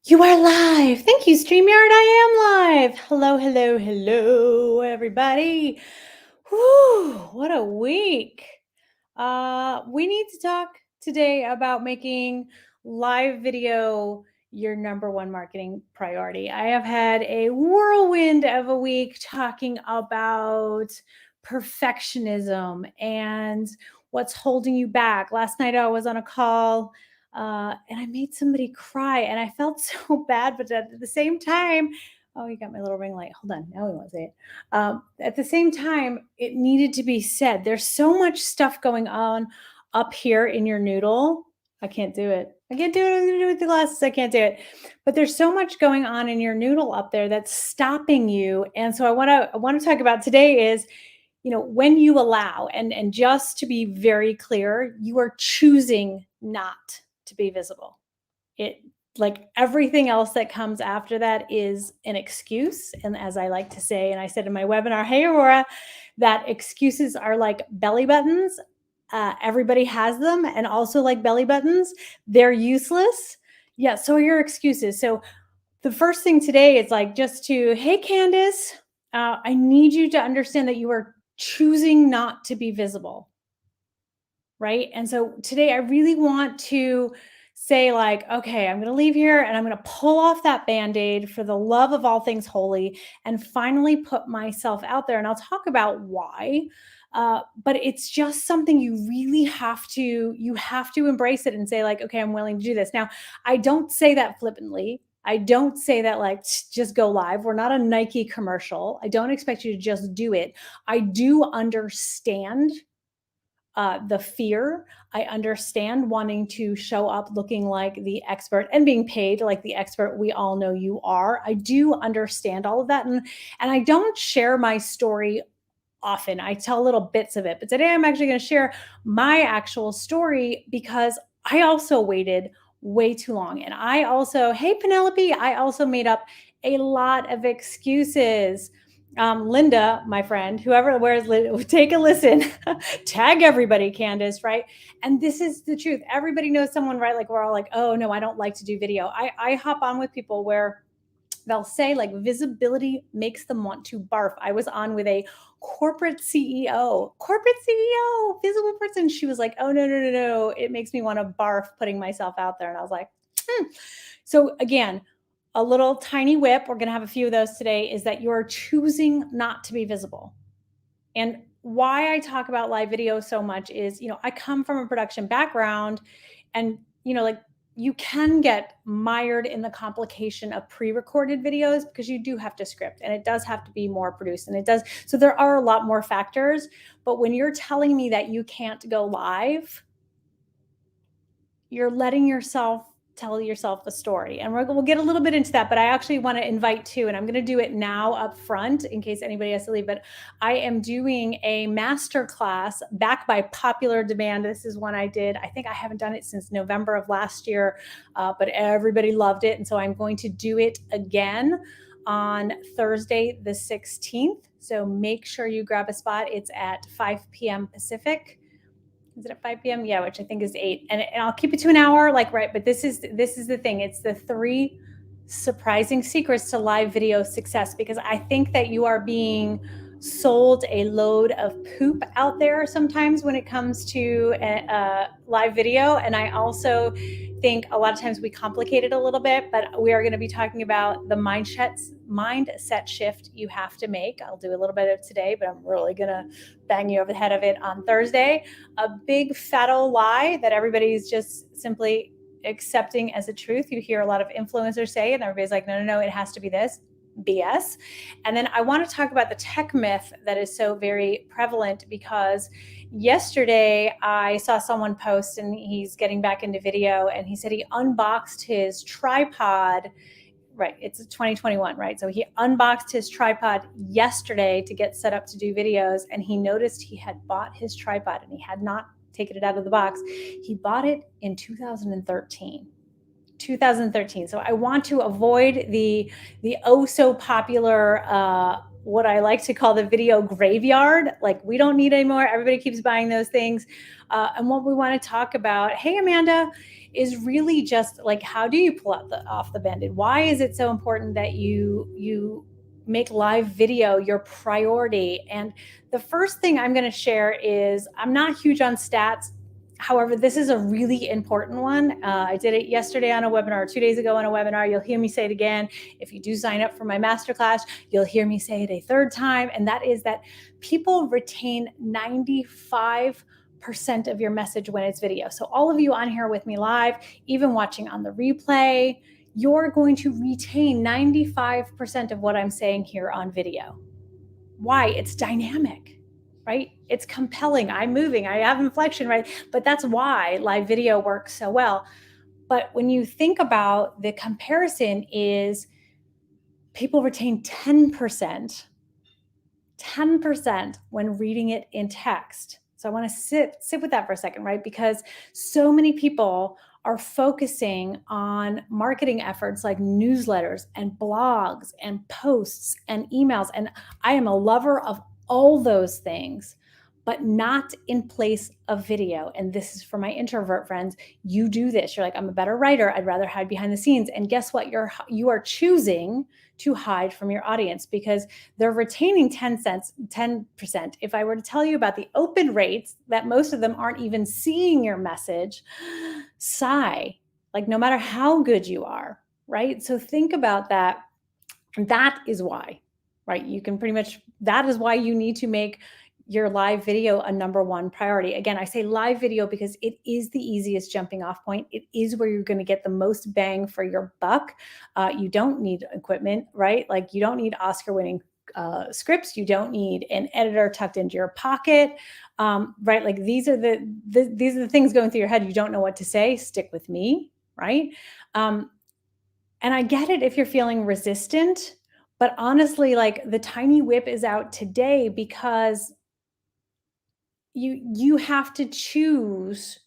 You are live. Thank you, StreamYard. I am live. Hello, hello, hello, everybody. Whew, what a week. We need to talk today about making live video your number one marketing priority. I have had a whirlwind of a week talking about perfectionism and what's holding you back. Last night I was on a call and I made somebody cry, and I felt so bad. But at the same time, oh, you got my little ring light. Hold on, now we won't say it. At the same time, it needed to be said. There's so much stuff going on up here in your noodle. I can't do it. I can't do it. I'm gonna do it with the glasses. I can't do it. But there's so much going on in your noodle up there that's stopping you. And so I want to talk about today is when you allow, and just to be very clear, you are choosing not to be visible. It Like everything else that comes after that is an excuse. And as I like to say, and I said in my webinar, hey Aurora, that excuses are like belly buttons. Everybody has them, and also like belly buttons, they're useless. Yeah, so are your excuses. So the first thing today is like just to, hey Candace, I need you to understand that you are choosing not to be visible, right? And so today I really want to say like, okay, I'm going to leave here and I'm going to pull off that band-aid for the love of all things holy and finally put myself out there. And I'll talk about why. But it's just something you have to embrace it and say like, okay, I'm willing to do this. Now, I don't say that flippantly. I don't say that like just go live. We're not a Nike commercial. I don't expect you to just do it. I do understand the fear. I understand wanting to show up looking like the expert and being paid like the expert we all know you are. I do understand all of that. And I don't share my story often. I tell little bits of it. But today I'm actually going to share my actual story because I also waited way too long. And I also, hey, Penelope, I also made up a lot of excuses. Linda, my friend, whoever wears take a listen, tag everybody, Candace, right? And this is the truth. Everybody knows someone, right? Like we're all like, oh no, I don't like to do video. I hop on with people where they'll say like visibility makes them want to barf. I was on with a corporate CEO, visible person. She was like, oh no, no, no, no. It makes me want to barf putting myself out there. And I was like, hmm. So again, a little tiny whip, we're going to have a few of those today, is that you're choosing not to be visible. And why I talk about live video so much is, I come from a production background, and, like you can get mired in the complication of pre-recorded videos because you do have to script and it does have to be more produced and it does. So there are a lot more factors. But when you're telling me that you can't go live, you're letting yourself tell yourself a story. And we'll get a little bit into that, but I actually want to invite too, and I'm going to do it now up front in case anybody has to leave. But I am doing a master class back by popular demand. This is one I did. I think I haven't done it since November of last year, but everybody loved it. And so I'm going to do it again on Thursday, the 16th. So make sure you grab a spot. It's at 5 p.m. Pacific. Is it at 5 p.m.? Yeah, which I think is 8. And I'll keep it to an hour, like, right. But this is the thing. It's the 3 surprising secrets to live video success, because I think that you are being sold a load of poop out there sometimes when it comes to live video. And I also think a lot of times we complicate it a little bit, but we are going to be talking about the mindset shift you have to make. I'll do a little bit of today, but I'm really going to bang you over the head of it on Thursday. A big fat old lie that everybody's just simply accepting as a truth. You hear a lot of influencers say, and everybody's like, no, no, no, it has to be this. BS. And then I want to talk about the tech myth that is so very prevalent, because yesterday I saw someone post, and he's getting back into video, and he said he unboxed his tripod. Right. It's 2021, right? So he unboxed his tripod yesterday to get set up to do videos, and he noticed he had bought his tripod and he had not taken it out of the box. He bought it in 2013. 2013. So I want to avoid the oh so popular what I like to call the video graveyard. Like, we don't need anymore. Everybody keeps buying those things. And what we want to talk about, hey, Amanda, is really just like, how do you pull out off the Band-Aid? Why is it so important that you make live video your priority? And the first thing I'm going to share is, I'm not huge on stats. However, this is a really important one. I did it yesterday on a webinar, 2 days ago on a webinar. You'll hear me say it again. If you do sign up for my masterclass, you'll hear me say it a third time. And that is that people retain 95% of your message when it's video. So all of you on here with me live, even watching on the replay, you're going to retain 95% of what I'm saying here on video. Why? It's dynamic, right? It's compelling. I'm moving, I have inflection, right? But that's why live video works so well. But when you think about the comparison, is people retain 10% when reading it in text. So I want to sit with that for a second, right? Because so many people are focusing on marketing efforts like newsletters and blogs and posts and emails. And I am a lover of all those things, but not in place of video. And this is for my introvert friends. You do this. You're like, I'm a better writer. I'd rather hide behind the scenes. And guess what? You are choosing to hide from your audience because they're retaining 10%. If I were to tell you about the open rates, that most of them aren't even seeing your message, sigh, like, no matter how good you are, right? So think about that. And that is why, right? You can pretty much, that is why you need to make your live video a number one priority. Again, I say live video because it is the easiest jumping off point. It is where you're going to get the most bang for your buck. You don't need equipment, right? Like, you don't need Oscar winning scripts. You don't need an editor tucked into your pocket, right? Like, these are the things going through your head. You don't know what to say. Stick with me, right? And I get it if you're feeling resistant, but honestly, like, the tiny whip is out today because you have to choose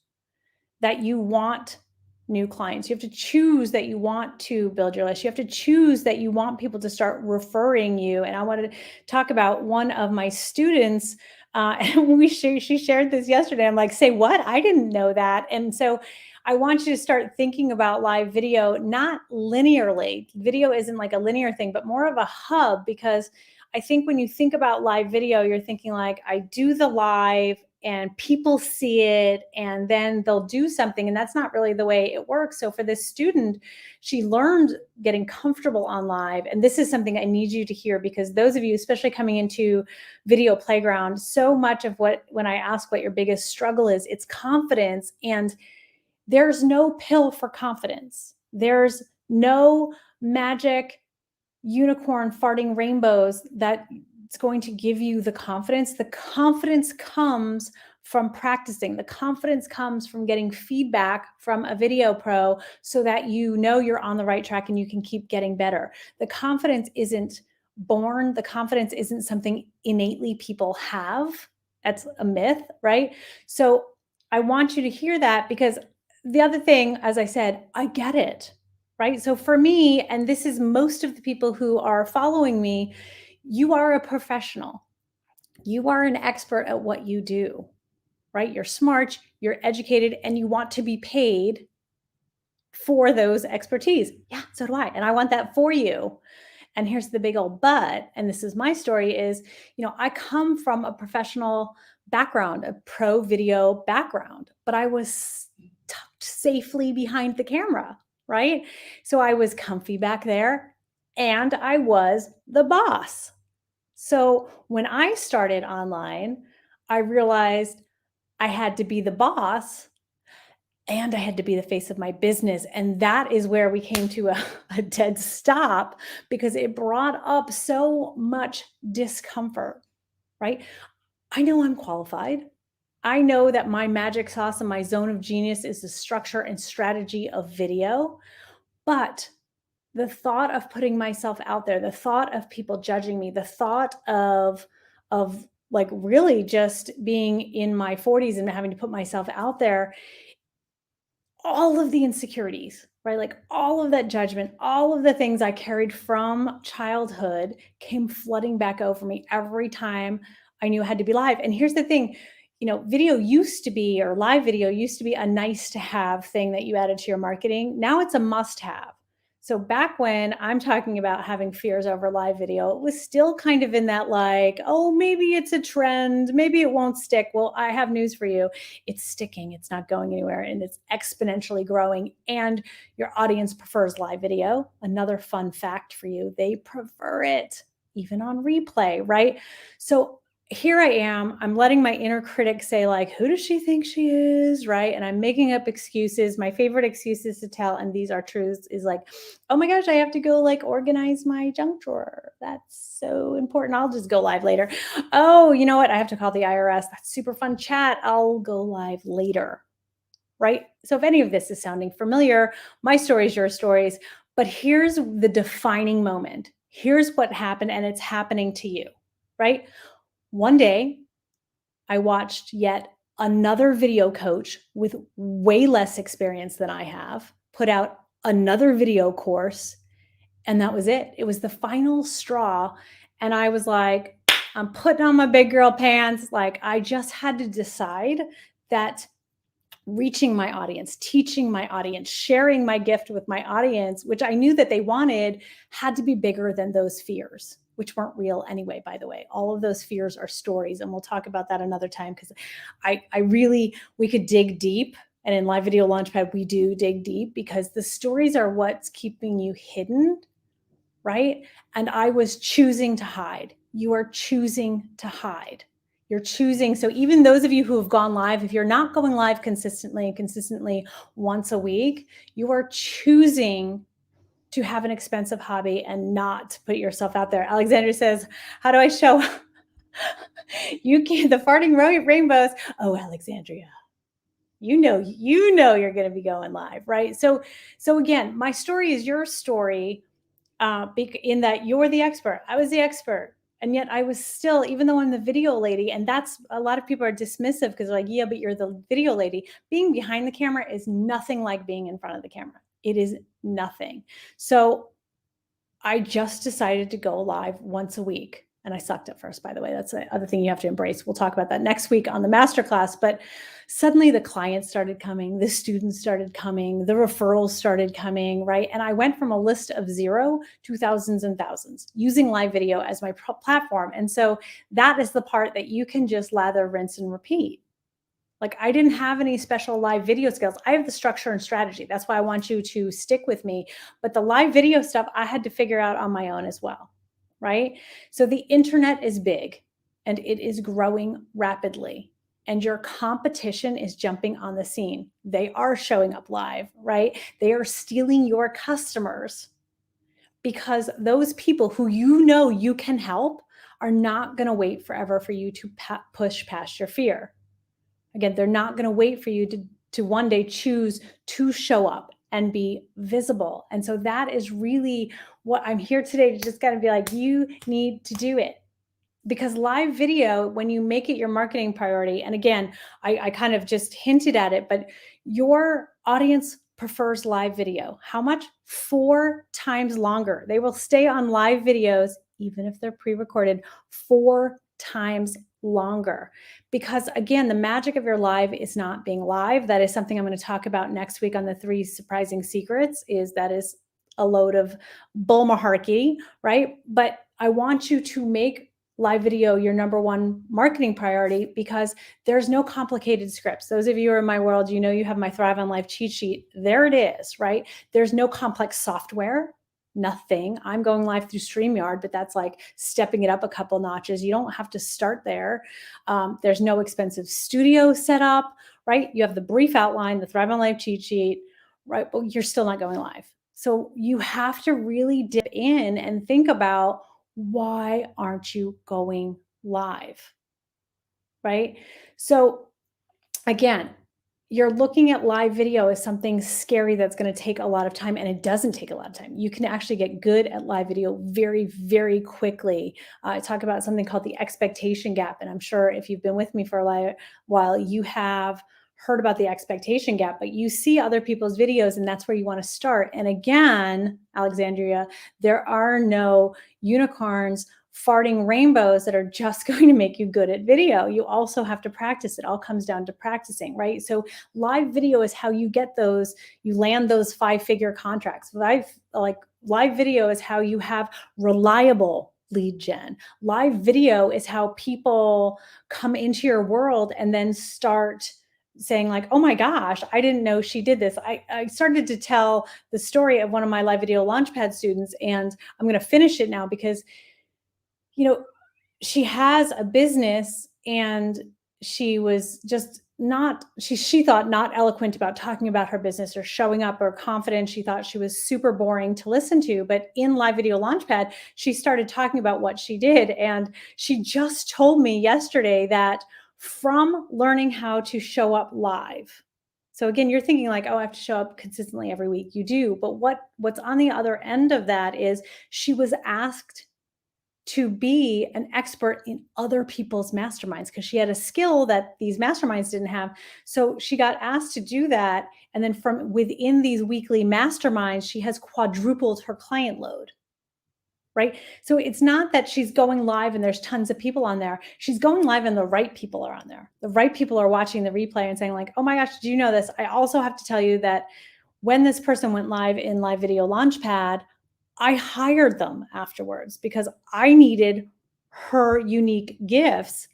that you want new clients. You have to choose that you want to build your list. You have to choose that you want people to start referring you. And I wanted to talk about one of my students. And she shared this yesterday. I'm like, say what? I didn't know that. And so I want you to start thinking about live video, not linearly. Video isn't like a linear thing, but more of a hub, because I think when you think about live video, you're thinking like, I do the live and people see it and then they'll do something. And that's not really the way it works. So for this student, she learned getting comfortable on live. And this is something I need you to hear, because those of you, especially coming into Video Playground, so much of when I ask what your biggest struggle is, it's confidence. And there's no pill for confidence. There's no magic unicorn farting rainbows that it's going to give you the confidence. The confidence comes from practicing. The confidence comes from getting feedback from a video pro so that you know you're on the right track and you can keep getting better. The confidence isn't born. The confidence isn't something innately people have. That's a myth, right? So I want you to hear that, because the other thing, as I said, I get it, right? So for me, and this is most of the people who are following me, you are a professional. You are an expert at what you do, right? You're smart, you're educated, and you want to be paid for those expertise. Yeah, so do I. And I want that for you. And here's the big old but, and this is my story, is, I come from a professional background, a pro video background, but I was tucked safely behind the camera, right? So I was comfy back there and I was the boss. So when I started online, I realized I had to be the boss and I had to be the face of my business. And that is where we came to a dead stop, because it brought up so much discomfort, right? I know I'm qualified. I know that my magic sauce and my zone of genius is the structure and strategy of video. But the thought of putting myself out there, the thought of people judging me, the thought of like really just being in my 40s and having to put myself out there, all of the insecurities, right? Like all of that judgment, all of the things I carried from childhood came flooding back over me every time I knew I had to be live. And here's the thing, video used to be, or live video used to be a nice to have thing that you added to your marketing. Now it's a must have. So back when I'm talking about having fears over live video, it was still kind of in that like, oh, maybe it's a trend, maybe it won't stick. Well, I have news for you, it's sticking, it's not going anywhere, and it's exponentially growing. And your audience prefers live video. Another fun fact for you, they prefer it even on replay, right? So here I am, I'm letting my inner critic say, like, who does she think she is, right? And I'm making up excuses. My favorite excuses to tell, and these are truths, is like, oh my gosh, I have to go like organize my junk drawer. That's so important. I'll just go live later. Oh, you know what? I have to call the IRS. That's super fun chat. I'll go live later. Right? So if any of this is sounding familiar, my stories, your stories, but here's the defining moment. Here's what happened, and it's happening to you, right? One day, I watched yet another video coach with way less experience than I have put out another video course, and that was it. It was the final straw. And I was like, I'm putting on my big girl pants. Like, I just had to decide that reaching my audience, teaching my audience, sharing my gift with my audience, which I knew that they wanted, had to be bigger than those fears, which weren't real anyway, by the way. All of those fears are stories. And we'll talk about that another time, because we could dig deep. And in Live Video Launchpad, we do dig deep, because the stories are what's keeping you hidden, right? And I was choosing to hide. You are choosing to hide. You're choosing. So even those of you who have gone live, if you're not going live consistently once a week, you are choosing to have an expensive hobby and not put yourself out there. Alexandra says, how do I show you can't, the farting rainbows? Oh, Alexandria, you know you're going to be going live, right? So again, my story is your story, in that you're the expert. I was the expert. And yet I was still, even though I'm the video lady, and that's, a lot of people are dismissive because they're like, yeah, but you're the video lady. Being behind the camera is nothing like being in front of the camera. It is nothing. So I just decided to go live once a week. And I sucked at first, by the way. That's the other thing you have to embrace. We'll talk about that next week on the masterclass. But suddenly the clients started coming, the students started coming, the referrals started coming, right? And I went from a list of 0 to thousands and thousands using live video as my platform. And so that is the part that you can just lather, rinse, and repeat. Like, I didn't have any special live video skills. I have the structure and strategy. That's why I want you to stick with me. But the live video stuff, I had to figure out on my own as well, right? So the internet is big and it is growing rapidly. And your competition is jumping on the scene. They are showing up live, right? They are stealing your customers, because those people who you can help are not going to wait forever for you to push past your fear. Again, they're not going to wait for you to one day choose to show up and be visible. And so that is really what I'm here today to just kind of be like, you need to do it. Because live video, when you make it your marketing priority, and again, I kind of just hinted at it, but your audience prefers live video. How much? 4 times longer. They will stay on live videos, even if they're pre-recorded, 4 times longer. Because again, the magic of your live is not being live. That is something I'm going to talk about next week on the 3 surprising secrets. That is a load of bull malarkey, right? But I want you to make live video your number one marketing priority, because there's no complicated scripts. Those of you who are in my world, you have my Thrive on Live cheat sheet. There it is, right? There's no complex software, nothing. I'm going live through StreamYard, but that's like stepping it up a couple notches. You don't have to start there. There's no expensive studio setup, right? You have the brief outline, the Thrive on Live cheat sheet, right? But you're still not going live. So you have to really dip in and think about, why aren't you going live? Right? So again, you're looking at live video as something scary that's going to take a lot of time, and it doesn't take a lot of time. You can actually get good at live video very, very quickly. I talk about something called the expectation gap, and I'm sure if you've been with me for a while, you have heard about the expectation gap, but you see other people's videos and that's where you want to start. And again, Alexandria, there are no unicorns farting rainbows that are just going to make you good at video. You also have to practice. It all comes down to practicing, right? So live video is how you get those, you land those 5-figure contracts. Live video is how you have reliable lead gen. Live video is how people come into your world and then start saying like, oh my gosh, I didn't know she did this. I started to tell the story of one of my live video launchpad students, and I'm going to finish it now because, you know, she has a business and she was just not, she thought not eloquent about talking about her business or showing up or confident. She thought she was super boring to listen to. But in Live Video Launchpad, she started talking about what she did. And she just told me yesterday that from learning how to show up live. So again, you're thinking like, oh, I have to show up consistently every week. You do. But what's on the other end of that is she was asked to be an expert in other people's masterminds because she had a skill that these masterminds didn't have. So she got asked to do that. And then from within these weekly masterminds, she has quadrupled her client load. Right. So it's not that she's going live and there's tons of people on there. She's going live and the right people are on there. The right people are watching the replay and saying, like, oh my gosh, did you know this? I also have to tell you that when this person went live in Live Video Launchpad, I hired them afterwards because I needed her unique gifts.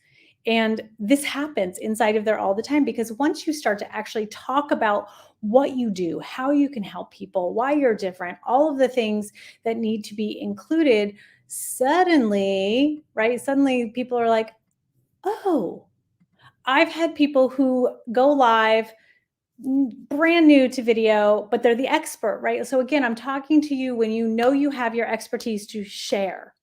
And this happens inside of there all the time because once you start to actually talk about what you do, how you can help people, why you're different, all of the things that need to be included, suddenly, right? Suddenly people are like, oh, I've had people who go live brand new to video, but they're the expert, right? So again, I'm talking to you when you know you have your expertise to share.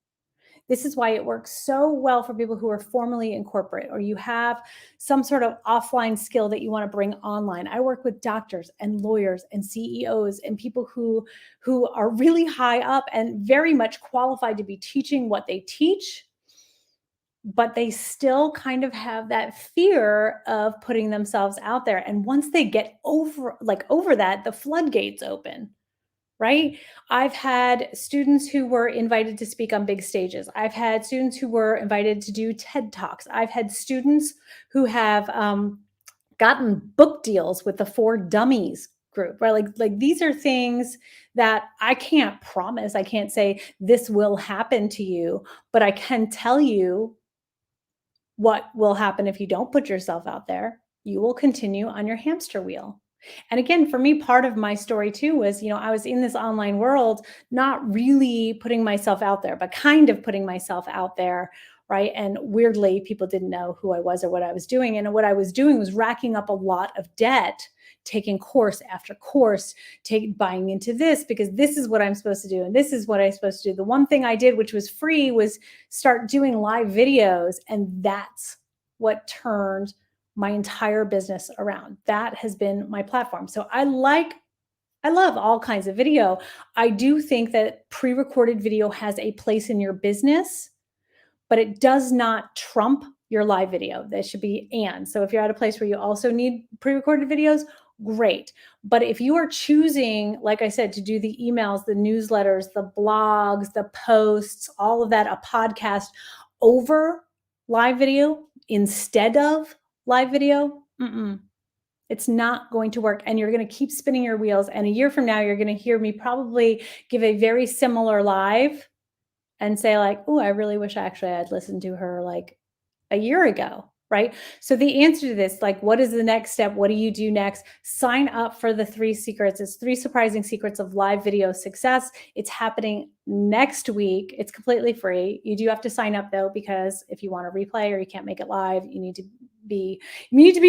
This is why it works so well for people who are formally in corporate or you have some sort of offline skill that you want to bring online. I work with doctors and lawyers and CEOs and people who are really high up and very much qualified to be teaching what they teach, but they still kind of have that fear of putting themselves out there. And once they get over that, the floodgates open, right? I've had students who were invited to speak on big stages. I've had students who were invited to do TED Talks. I've had students who have gotten book deals with the For Dummies group, right? Like these are things that I can't promise. I can't say this will happen to you, but I can tell you what will happen if you don't put yourself out there. You will continue on your hamster wheel. And again, for me, part of my story too was, I was in this online world, not really putting myself out there, but kind of putting myself out there, right? And weirdly, people didn't know who I was or what I was doing. And what I was doing was racking up a lot of debt, taking course after course, buying into this because this is what I'm supposed to do. And this is what I'm supposed to do. The one thing I did, which was free, was start doing live videos. And that's what turned my entire business around. That has been my platform. So I love all kinds of video. I do think that pre-recorded video has a place in your business, but it does not trump your live video. That should be and. So if you're at a place where you also need pre-recorded videos, great. But if you are choosing, like I said, to do the emails, the newsletters, the blogs, the posts, all of that, a podcast over live video instead of live video, it's not going to work. And you're going to keep spinning your wheels. And a year from now, you're going to hear me probably give a very similar live and say like, oh, I really wish I actually had listened to her like a year ago, right? So the answer to this, like, what is the next step? What do you do next? Sign up for the 3 secrets. It's 3 surprising secrets of live video success. It's happening next week. It's completely free. You do have to sign up though, because if you want to replay or you can't make it live, you need to be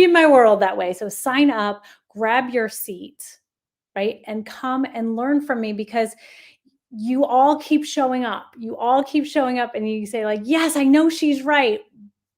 in my world that way. So sign up, grab your seat, right? And come and learn from me because you all keep showing up. You all keep showing up and you say like, yes, I know she's right,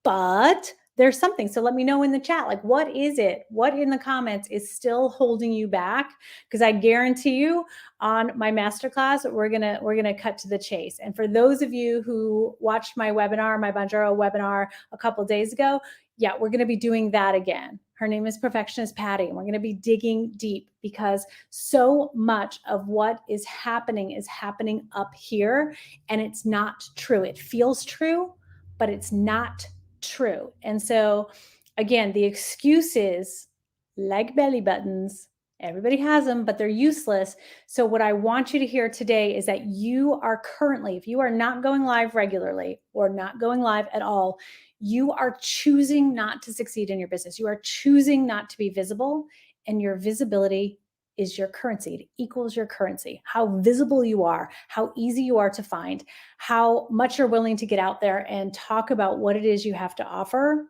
but there's something. So let me know in the chat, like, what is it? What in the comments is still holding you back? Because I guarantee you on my masterclass, we're gonna cut to the chase. And for those of you who watched my webinar, my Bonjoro webinar a couple days ago, yeah, we're gonna be doing that again. Her name is Perfectionist Patty. And we're going to be digging deep because so much of what is happening up here, and it's not true. It feels true, but it's not true. And so, again, the excuses like belly buttons, everybody has them, but they're useless. So, what I want you to hear today is that you are currently, if you are not going live regularly or not going live at all, you are choosing not to succeed in your business. You are choosing not to be visible, and your visibility is your currency. It equals your currency. How visible you are, how easy you are to find, how much you're willing to get out there and talk about what it is you have to offer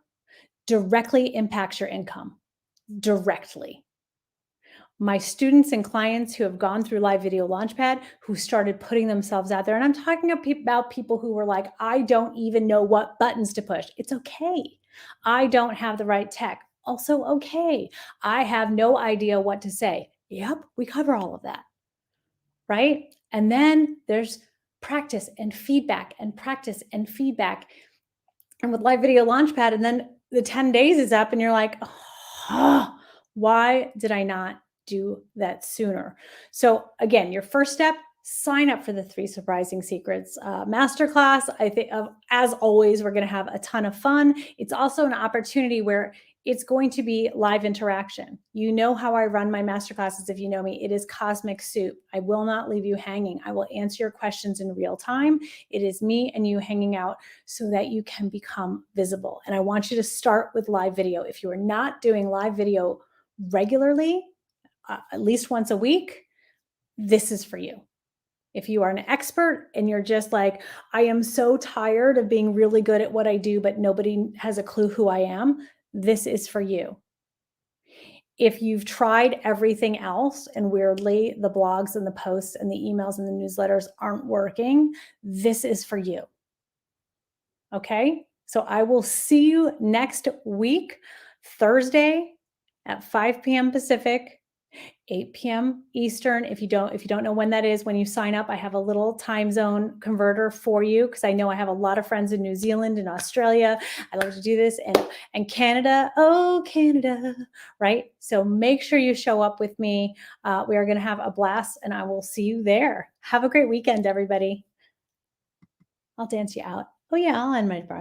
directly impacts your income. Directly. My students and clients who have gone through Live Video Launchpad, who started putting themselves out there, and I'm talking about people who were like, I don't even know what buttons to push. It's okay. I don't have the right tech. Also okay. I have no idea what to say. Yep, we cover all of that, right? And then there's practice and feedback and practice and feedback. And with Live Video Launchpad, and then the 10 days is up and you're like, oh, why did I not do that sooner? So again, your first step, sign up for the 3 Surprising Secrets masterclass. I think, as always, we're going to have a ton of fun. It's also an opportunity where it's going to be live interaction. You know how I run my masterclasses. If you know me, it is cosmic soup. I will not leave you hanging. I will answer your questions in real time. It is me and you hanging out so that you can become visible. And I want you to start with live video. If you are not doing live video regularly, at least once a week, this is for you. If you are an expert and you're just like, I am so tired of being really good at what I do, but nobody has a clue who I am, this is for you. If you've tried everything else and weirdly the blogs and the posts and the emails and the newsletters aren't working, this is for you. Okay? So I will see you next week, Thursday at 5 p.m. Pacific, 8 p.m. Eastern. If you don't know when that is, when you sign up, I have a little time zone converter for you because I know I have a lot of friends in New Zealand and Australia. I love to do this, and Canada. Oh, Canada, right? So make sure you show up with me. We are going to have a blast, and I will see you there. Have a great weekend, everybody. I'll dance you out. Oh yeah, I'll end my broadcast.